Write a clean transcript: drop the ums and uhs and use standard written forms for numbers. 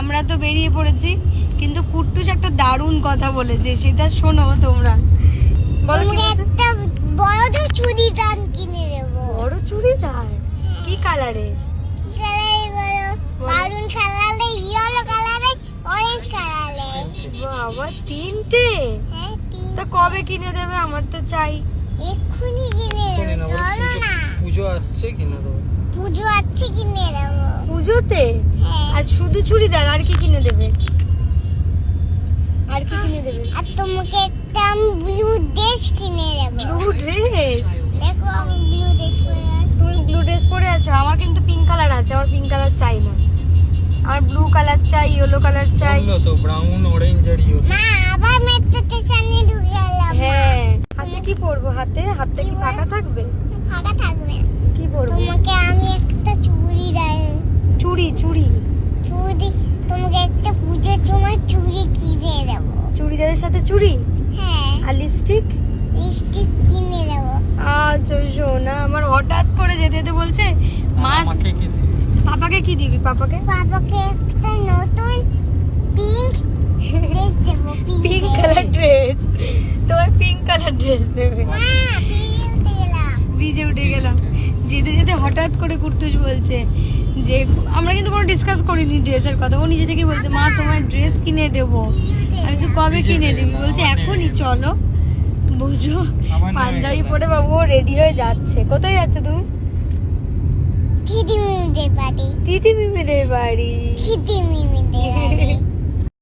আমরা তো বেরিয়ে পড়েছি, কিন্তু কুট্টুস একটা দারুণ কথা বলেছে, সেটা শোনো তোমরা। বলো কি বলেছে? একটা বড় চুড়িদার কিনে দেবো। বড় চুড়িদার? কি কালারে? কি কালারে বলো? মারুন কালারে, ইয়েলো কালারে, অরেঞ্জ কালারে। বাবা, তিনটে? হ্যাঁ, তো কবে কিনে দেবে? আমার তো চাই। এক্ষুনি কিনে দেবো, চলো না। পুজো আসছে, কিনে দেবো। পুজো আছে, কিনে দেবো। পুজোতে? হ্যাঁ। আর শুধু চুড়িদার? আর কি কিনে দেবে? আর কি কিনে দেবে? আর তোমাকে একটা ব্লু ড্রেস কিনে দেবো। Blue dress? দেখো আমি ব্লু ড্রেস পরে আছি। তুমি ব্লু ড্রেস পরে আছো? আমার কিন্তু পিঙ্ক কালার আছে, আমার পিঙ্ক কালার চাই না, আমার ব্লু কালার চাই, ইয়েলো কালার চাই। বললো তো ব্রাউন, অরেঞ্জ আর ইয়েলো। মা, আবার মেট্রো স্টেশনে ঢুকে গেলাম। হ্যাঁ, হাতে কি পরবো? হাতে কি ফাঁকা থাকবে? ফাঁকা থাকবে। কি পরবো? তোমাকে আমি একটা চুড়ি দেয়, চুড়ি? তোমাকে একটা পুজোর সময় চুড়ি কিনে দেবো। চুড়িদারের সাথে চুড়ি? হ্যাঁ, আর লিপস্টিক? লিপস্টিক কিনে দেবো। আচ্ছা শোনা, আমার হঠাৎ করে যেতে বলছে মা। আমাকে কি দিবি? পাপাকে কি দিবি? পাপাকে একটা নতুন পিঙ্ক ড্রেস দেবো। Pink colour dress? তোমার পিঙ্ক কালার ড্রেস দেবে? মা, উঠে গেলাম। ভিজে উঠে গেলাম। যেতে হঠাৎ করে কুট্টুস বলছে যে, আমরা কিন্তু কোনো ডিসকাস করিনি ড্রেসের কথা, ও নিজে থেকে বলছে মা তোমার ড্রেস কিনে দেবো। আমি বলছি কবে কিনে দিবি? বলছে এখনই চলো। বুঝো, পাঞ্জাবি পরে বাবু রেডি হয়ে যাচ্ছে। কোথায় যাচ্ছে তুমি? দিদি মিমিদের বাড়ি। দিদি মিমিদের বাড়ি। দিদি মিমিদের বাড়ি।